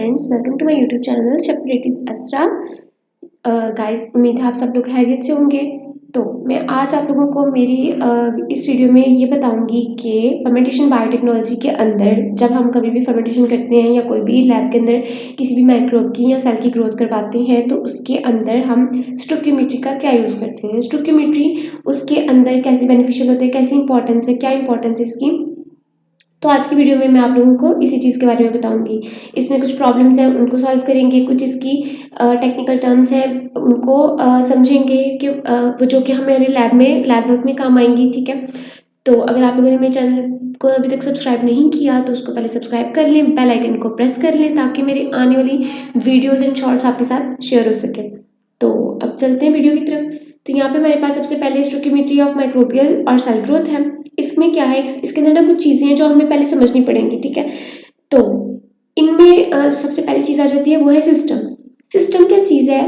Friends, welcome to my YouTube channel separated असरा। Guys, उम्मीद है आप सब लोग खैरियत से होंगे। तो मैं आज आप लोगों को मेरी इस वीडियो में ये बताऊंगी कि फर्मेंटेशन बायोटेक्नोलॉजी के अंदर जब हम कभी भी फर्मेंटेशन करते हैं या कोई भी लैब के अंदर किसी भी माइक्रोब की या सेल की ग्रोथ करवाते हैं तो उसके अंदर हम स्टोकियोमेट्री का क्या यूज़ करते हैं। स्टोकियोमेट्री उसके अंदर कैसे बेनिफिशियल होते हैं, कैसी इंपॉर्टेंस है, क्या इंपॉर्टेंस है इसकी। तो आज की वीडियो में मैं आप लोगों को इसी चीज़ के बारे में बताऊंगी। इसमें कुछ प्रॉब्लम्स हैं उनको सॉल्व करेंगे, कुछ इसकी टेक्निकल टर्म्स हैं उनको समझेंगे कि वो जो कि हमारे लैब वर्क में काम आएंगी। ठीक है, तो अगर आप लोगों ने मेरे चैनल को अभी तक सब्सक्राइब नहीं किया तो उसको पहले सब्सक्राइब कर लें, बेल आइकन को प्रेस कर लें ताकि मेरी आने वाली वीडियोस एंड शॉर्ट्स आपके साथ शेयर हो सके। तो अब चलते हैं वीडियो की तरफ। तो यहाँ पे हमारे पास सबसे पहले स्टोकियोमेट्री ऑफ माइक्रोबियल और सेल ग्रोथ है। इसमें क्या है, इसके अंदर ना कुछ चीज़ें हैं जो हमें पहले समझनी पड़ेंगी। ठीक है, तो इनमें सबसे पहली चीज़ आ जाती है, वो है सिस्टम। सिस्टम क्या चीज़ है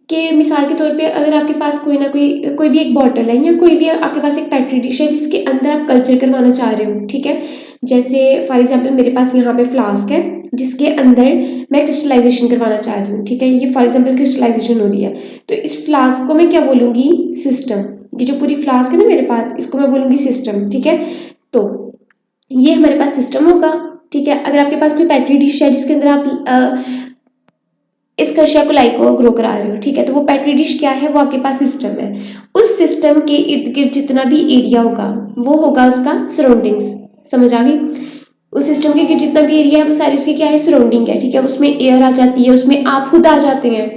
कि मिसाल के तौर पे अगर आपके पास कोई ना कोई भी एक बॉटल है या कोई भी आपके पास एक पेट्री डिश है जिसके अंदर आप कल्चर करवाना चाह रहे हो। ठीक है, जैसे फॉर एग्जांपल मेरे पास यहाँ पे फ्लास्क है जिसके अंदर मैं क्रिस्टलाइजेशन करवाना चाह रही हूँ। ठीक है, ये फॉर एग्जांपल क्रिस्टलाइजेशन हो रही है तो इस फ्लास्क को मैं क्या बोलूँगी, सिस्टम। ये जो पूरी फ्लास्क है ना मेरे पास, इसको मैं बोलूँगी सिस्टम। ठीक है, तो ये हमारे पास सिस्टम होगा। ठीक है, अगर आपके पास कोई पेट्री डिश है जिसके अंदर आप इस कर्शिया कोलाई को ग्रो करा रहे हो, ठीक है, तो वो पेट्री डिश क्या है, वो आपके पास सिस्टम है। उस सिस्टम के इर्द गिर्द जितना भी एरिया होगा वो होगा उसका सराउंडिंग्स। समझ आ गई? उस सिस्टम के जितना भी एरिया है वो सारी उसकी क्या है, सराउंडिंग है। ठीक है, उसमें एयर आ जाती है, उसमें आप खुद आ जाते हैं।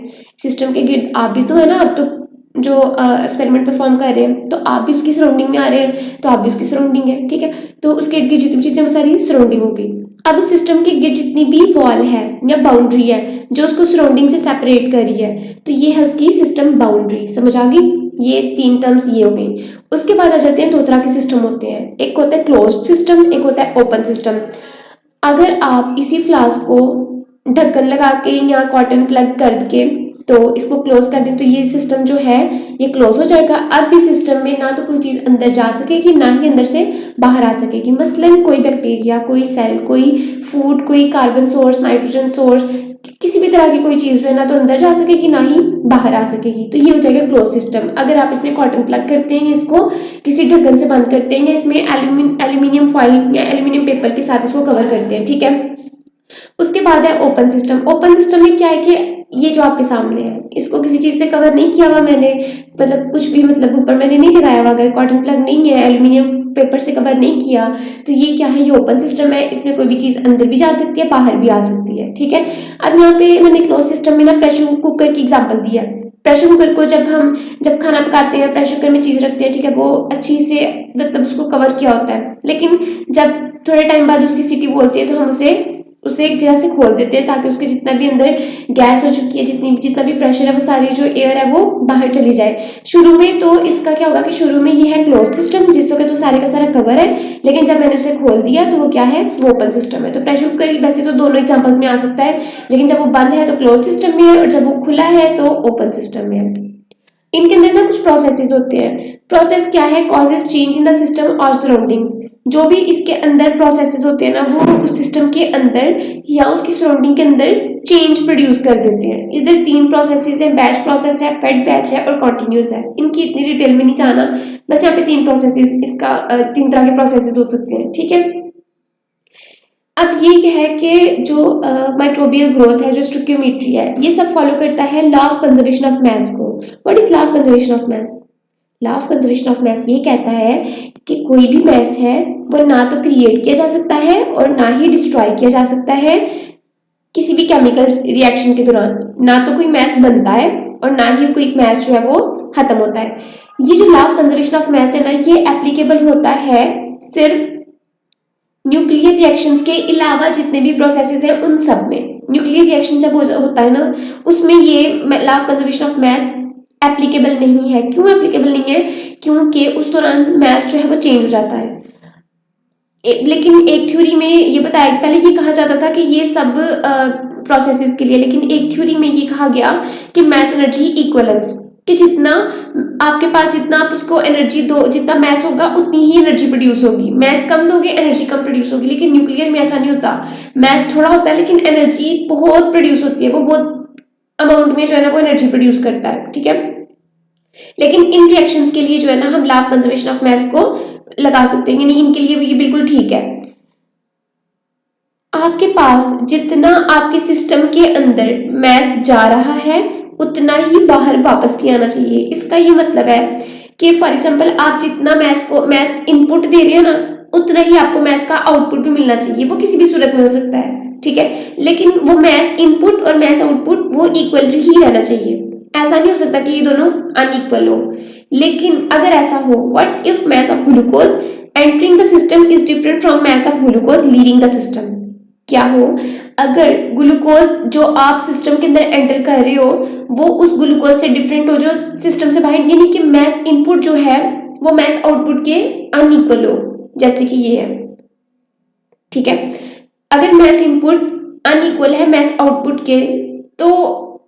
सिस्टम के गिर्द आप भी तो है ना, आप तो जो एक्सपेरिमेंट परफॉर्म कर रहे हैं तो आप भी उसकी सराउंडिंग में आ रहे हैं, तो आप भी उसकी सराउंडिंग है। ठीक है, तो उसके इर्द गिर्द जितनी चीजें वो सारी सराउंडिंग होगी। अब उस सिस्टम के गिर्द जितनी भी वॉल है या बाउंड्री है जो उसको सराउंडिंग से सेपरेट कर रही है, तो ये है उसकी सिस्टम बाउंड्री। समझ आ गई? ये तीन टर्म्स ये हो गई। उसके बाद आ जाते हैं, दो तरह के सिस्टम होते हैं, एक होता है क्लोज्ड सिस्टम, एक होता है ओपन सिस्टम। अगर आप इसी फ्लास्क को ढक्कन लगा के या कॉटन प्लग करके तो इसको क्लोज कर दें तो ये सिस्टम जो है ये क्लोज हो जाएगा। अब इस सिस्टम में ना तो कोई चीज़ अंदर जा सकेगी ना ही अंदर से बाहर आ सकेगी। मसलन कोई बैक्टीरिया, कोई सेल, कोई फूड, कोई कार्बन सोर्स, नाइट्रोजन सोर्स, किसी भी तरह की कोई चीज़ है ना तो अंदर जा सकेगी ना ही बाहर आ सकेगी। तो ये हो जाएगा क्लोज सिस्टम। अगर आप इसमें कॉटन प्लग करते हैं, इसको किसी ढक्कन से बंद करते हैं, इसमें एल्यूमिनियम फॉइल या एल्यूमिनियम पेपर के साथ इसको कवर करते हैं। ठीक है, उसके बाद है ओपन सिस्टम। ओपन सिस्टम में क्या है कि ये जो आपके सामने है इसको किसी चीज़ से कवर नहीं किया हुआ मैंने, मतलब कुछ भी, मतलब ऊपर मैंने नहीं लगाया हुआ, अगर कॉटन प्लग नहीं है, एल्यूमिनियम पेपर से कवर नहीं किया, तो ये क्या है, ये ओपन सिस्टम है। इसमें कोई भी चीज़ अंदर भी जा सकती है, बाहर भी आ सकती है। ठीक है, अब यहाँ पे मैंने क्लोज सिस्टम में ना प्रेशर कुकर की एग्जाम्पल दी है। प्रेशर कुकर को जब खाना पकाते हैं, प्रेशर कुकर में चीज़ रखते हैं, ठीक है, वो अच्छी से मतलब उसको कवर किया होता है, लेकिन जब थोड़े टाइम बाद उसकी सीटी बोलती है तो हम उसे एक जगह से खोल देते हैं ताकि उसके जितना भी अंदर गैस हो चुकी है, जितना भी प्रेशर है, वो सारी जो एयर है वो बाहर चली जाए। शुरू में तो इसका क्या होगा कि शुरू में ये है क्लोज सिस्टम जिससे तो सारे का सारा कवर है, लेकिन जब मैंने उसे खोल दिया तो वो क्या है, वो ओपन सिस्टम है। तो प्रेशर कुकर वैसे तो दोनों एग्जाम्पल्स में आ सकता है, लेकिन जब वो बंद है तो क्लोज सिस्टम में है और जब वो खुला है तो ओपन सिस्टम में है। इनके अंदर ना कुछ प्रोसेसेस होते हैं। प्रोसेस क्या है, causes change in the system और सराउंडिंग्स। जो भी इसके अंदर प्रोसेसेस होते हैं ना वो उस सिस्टम के अंदर या उसकी सराउंडिंग के अंदर चेंज प्रोड्यूस कर देते हैं। इधर तीन प्रोसेसेस हैं, बैच प्रोसेस है, फेड बैच है और कॉन्टिन्यूस है। इनकी इतनी डिटेल में नहीं जाना, बस यहाँ पे तीन प्रोसेसेस, इसका तीन तरह के प्रोसेसेस हो सकते हैं। ठीक है, अब ये है कि जो माइक्रोबियल ग्रोथ है, जो स्टोकियोमेट्री है, ये सब फॉलो करता है law of conservation of mass को। What is law of conservation of mass? Law of conservation of mass ये कहता है कि कोई भी मास है वो ना तो क्रिएट किया जा सकता है और ना ही डिस्ट्रॉय किया जा सकता है किसी भी केमिकल रिएक्शन के दौरान। ना तो कोई मास बनता है और ना ही कोई मास जो है वो खत्म होता है। ये जो लॉ ऑफ कंजर्वेशन ऑफ मास है ना, ये एप्लीकेबल होता है सिर्फ न्यूक्लियर रिएक्शंस के अलावा जितने भी प्रोसेसेस हैं उन सब में। न्यूक्लियर रिएक्शन जब होता है ना उसमें ये law of conservation of mass applicable नहीं है। क्यों एप्लीकेबल नहीं है? क्योंकि उस दौरान मास जो है वो चेंज हो जाता है। लेकिन एक थ्योरी में ये बताया, पहले ये कहा जाता था कि ये सब प्रोसेसेस के लिए, लेकिन एक थ्योरी में ये कहा गया कि मास एनर्जी इक्वलेंस, कि जितना आपके पास, जितना आप उसको एनर्जी दो, जितना मैस होगा उतनी ही एनर्जी प्रोड्यूस होगी। मैस कम दोगे एनर्जी कम प्रोड्यूस होगी, लेकिन न्यूक्लियर में ऐसा नहीं होता। मैस थोड़ा होता है लेकिन एनर्जी बहुत प्रोड्यूस होती है, वो बहुत अमाउंट में जो है ना वो एनर्जी प्रोड्यूस करता है, ठीक है। लेकिन इन रिएक्शंस के लिए जो है ना हम law of conservation of mass को लगा सकते हैं, यानी इनके लिए ये बिल्कुल ठीक है। आपके पास जितना आपके सिस्टम के अंदर मैस जा रहा है उतना ही बाहर वापस भी आना चाहिए। इसका ये मतलब है कि फॉर एग्जांपल आप जितना मैस इनपुट दे रहे हैं ना, उतना ही आपको मैस का आउटपुट भी मिलना चाहिए। वो किसी भी सूरत में हो सकता है, ठीक है, लेकिन वो मैस इनपुट और मैस आउटपुट वो इक्वल ही रहना चाहिए। ऐसा नहीं हो सकता कि ये दोनों अनइक्वल हो। लेकिन अगर ऐसा हो, what if mass of glucose entering the system is different from mass of glucose leaving the system. क्या हो, अगर ग्लूकोज जो आप सिस्टम के अंदर एंटर कर रहे हो वो उस ग्लूकोज से डिफरेंट हो जो सिस्टम से बाहर, यानी कि मैस इनपुट जो है वो मैस आउटपुट के अनइक्वल हो, जैसे कि ये है, ठीक है। अगर मैस इनपुट अनइक्वल है मैस आउटपुट के, तो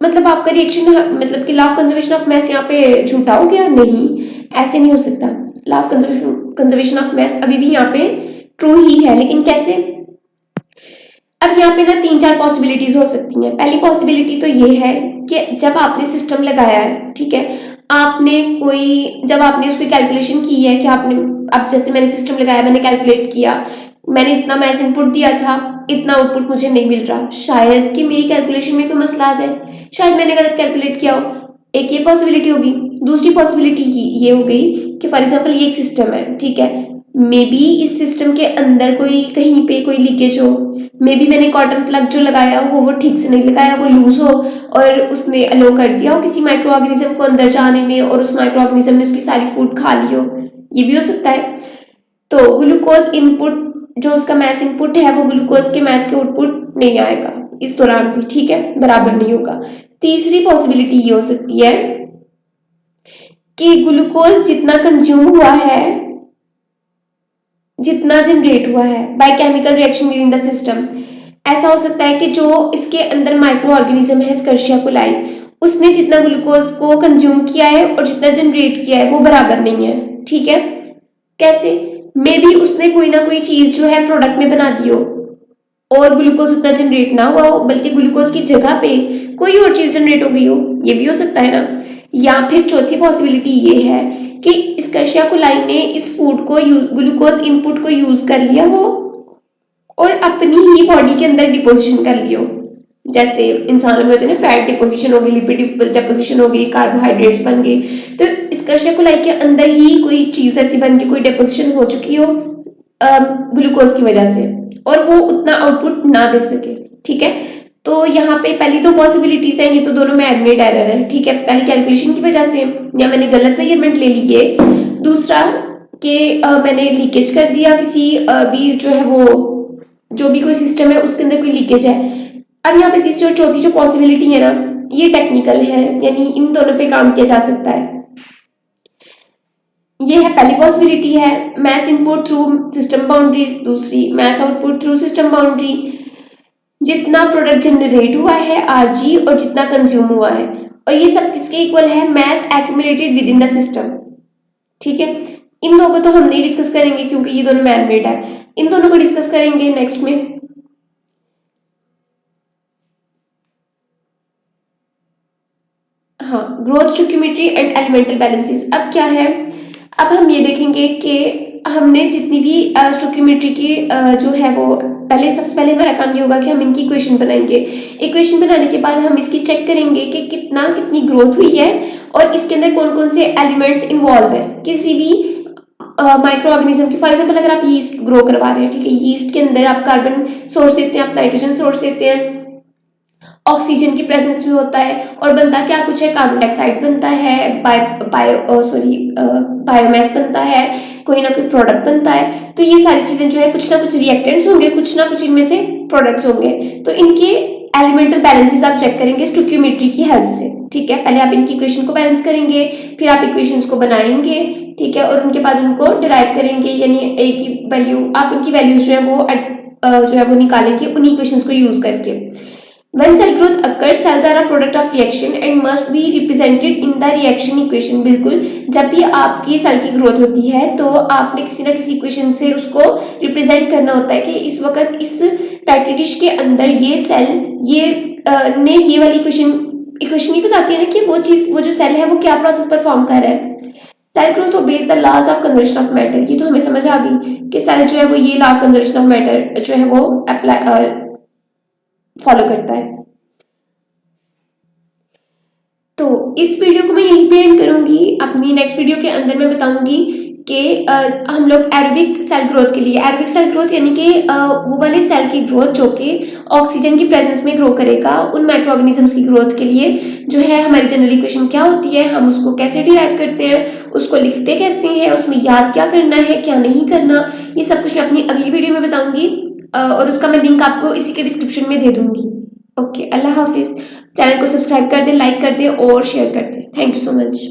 मतलब आपका रिएक्शन, मतलब कि law of conservation of mass यहाँ पे झूठा हो गया? नहीं, ऐसे नहीं हो सकता। Law of conservation of mass अभी भी यहाँ पे ट्रू ही है, लेकिन कैसे? अब यहाँ पे ना 3-4 पॉसिबिलिटीज हो सकती हैं। पहली पॉसिबिलिटी तो ये है कि जब आपने सिस्टम लगाया है, ठीक है, आपने कोई, जब आपने उसकी कैलकुलेशन की है कि आपने, अब जैसे मैंने सिस्टम लगाया, मैंने कैलकुलेट किया, मैंने इतना मैस इनपुट दिया था, इतना आउटपुट मुझे नहीं मिल रहा, शायद कि मेरी कैलकुलेशन में कोई मसला आ जाए, शायद मैंने गलत कैलकुलेट किया हो। एक ये पॉसिबिलिटी होगी। दूसरी पॉसिबिलिटी ये हो गई कि फॉर एग्जाम्पल ये एक सिस्टम है, ठीक है, मे बी इस सिस्टम के अंदर कोई कहीं पे कोई लीकेज हो, मे बी मैंने कॉटन प्लग जो लगाया हो वो ठीक से नहीं लगाया, वो लूज हो और उसने अलो कर दिया हो किसी माइक्रो ऑर्गेनिज्म को अंदर जाने में और उस माइक्रो ऑर्गेनिज्म ने उसकी सारी फूड खा ली हो, ये भी हो सकता है। तो ग्लूकोज इनपुट जो उसका मैस इनपुट है वो ग्लूकोज के मैस के आउटपुट नहीं आएगा इस दौरान भी, ठीक है, बराबर नहीं होगा। तीसरी पॉसिबिलिटी ये हो सकती है कि ग्लूकोज जितना कंज्यूम हुआ है, जितना जनरेट हुआ है by chemical reaction with in the system, ऐसा हो सकता है कि जो इसके अंदर माइक्रो ऑर्गेनिज्म है स्कर्शिया कोलाई, उसने जितना ग्लूकोज को कंज्यूम किया है और जितना जनरेट किया है वो बराबर नहीं है, ठीक है। कैसे? मे बी उसने कोई ना कोई चीज जो है प्रोडक्ट में बना दी हो और ग्लूकोज उतना जनरेट ना हुआ हो, बल्कि ग्लूकोज की जगह पे कोई और चीज जनरेट हो गई हो, ये भी हो सकता है ना। या फिर चौथी पॉसिबिलिटी ये है कि स्कर्शिया कोलाई ने इस फूड को, ग्लूकोज इनपुट को यूज कर लिया हो और अपनी ही बॉडी के अंदर डिपोजिशन कर लियो, जैसे इंसानों में होते हैं ना, फैट डिपोजिशन हो गई, लिपिड डिपोजिशन हो गई, कार्बोहाइड्रेट्स बन गए, तो स्कर्शिया कोलाई के अंदर ही कोई चीज ऐसी बन के कोई डिपोजिशन हो चुकी हो ग्लूकोज की वजह से और वो उतना आउटपुट ना दे सके, ठीक है। तो यहाँ पे पहली दो पॉसिबिलिटीज हैं, ये तो दोनों में एडमिट एरर है, ठीक है, पहली कैलकुलेशन की वजह से या मैंने गलत मेजरमेंट ले ली है, दूसरा कि मैंने लीकेज कर दिया किसी भी जो है वो, जो भी कोई सिस्टम है उसके अंदर कोई लीकेज है। अब यहाँ पे तीसरी और चौथी जो पॉसिबिलिटी है ना, ये टेक्निकल है, यानी इन दोनों पे काम किया जा सकता है। ये है पहली पॉसिबिलिटी है mass input through system boundaries, दूसरी mass output through system boundary, जितना प्रोडक्ट जनरेट हुआ है आरजी और जितना कंज्यूम हुआ है, और ये सब किसके इक्वल है? Mass accumulated within the system, ठीक है। इन दोनों को तो हम नहीं डिस्कस करेंगे क्योंकि ये दोनों मैन मेड है, इन दोनों को डिस्कस करेंगे नेक्स्ट में। हाँ, growth stoichiometry and elemental balances. अब क्या है, अब हम ये देखेंगे कि हमने जितनी भी स्टोइकियोमेट्री की जो है वो, पहले सबसे पहले हमारा काम ये होगा कि हम इनकी इक्वेशन बनाएंगे। इक्वेशन बनाने के बाद हम इसकी चेक करेंगे कि कितनी ग्रोथ हुई है और इसके अंदर कौन कौन से एलिमेंट्स इन्वॉल्व है किसी भी माइक्रो ऑर्गेनिज्म की। फॉर एग्जाम्पल अगर आप यीस्ट ग्रो करवा रहे हैं, ठीक है, यीस्ट के अंदर आप कार्बन सोर्स देते हैं, आप नाइट्रोजन सोर्स देते हैं, ऑक्सीजन की प्रेजेंस में होता है और बनता क्या कुछ है, कार्बन डाइऑक्साइड बनता है, बायोमास बनता है, कोई ना कोई प्रोडक्ट बनता है। तो ये सारी चीजें जो है कुछ ना कुछ रिएक्टेंट्स होंगे, कुछ ना कुछ इनमें से प्रोडक्ट्स होंगे। तो इनके एलिमेंटल बैलेंसेस आप चेक करेंगे स्टोइकियोमेट्री की हेल्प से, ठीक है। पहले आप इनकी इक्वेशन को बैलेंस करेंगे, फिर आप इक्वेशंस को बनाएंगे, ठीक है, और उनके बाद उनको डिराइव करेंगे, यानी एक ही वैल्यू, आप उनकी वैल्यूज जो है वो निकालेंगे उन इक्वेशंस को यूज करके। When cell growth occurs, cells are a product of reaction and must be represented in the reaction equation। बिल्कुल, जब भी आपकी सेल की ग्रोथ होती है तो आपने किसी ना किसी इक्वेशन से उसको रिप्रेजेंट करना होता है कि इस वक्त इस पैट्री डिश के अंदर ये सेल ये ने ये वाली इक्वेशन ही बताती है ना कि वो जो सेल है वो क्या प्रोसेस परफॉर्म कर रहा है। Cell growth obeys the laws of conservation of matter. ये तो हमें समझ आ गई कि सेल जो है वो ये law of conservation of matter जो है वो अप्लाई फॉलो करता है। तो इस वीडियो को मैं यहीं पे एंड करूंगी। अपनी नेक्स्ट वीडियो के अंदर मैं बताऊंगी कि हम लोग एरोबिक सेल ग्रोथ के लिए, एरोबिक सेल ग्रोथ यानी कि वो वाले सेल की ग्रोथ जो कि ऑक्सीजन की प्रेजेंस में ग्रो करेगा, उन माइक्रो ऑर्गेनिजम्स की ग्रोथ के लिए जो है हमारी जनरल इक्वेशन क्या होती है, हम उसको कैसे डिराइव करते हैं, उसको लिखते कैसे हैं, उसमें याद क्या करना है क्या नहीं करना, ये सब कुछ मैं अपनी अगली वीडियो में बताऊंगी और उसका मैं लिंक आपको इसी के डिस्क्रिप्शन में दे दूंगी। ओके, अल्लाह हाफिज। चैनल को सब्सक्राइब कर दे, लाइक कर दे और शेयर कर दे। Thank you so much.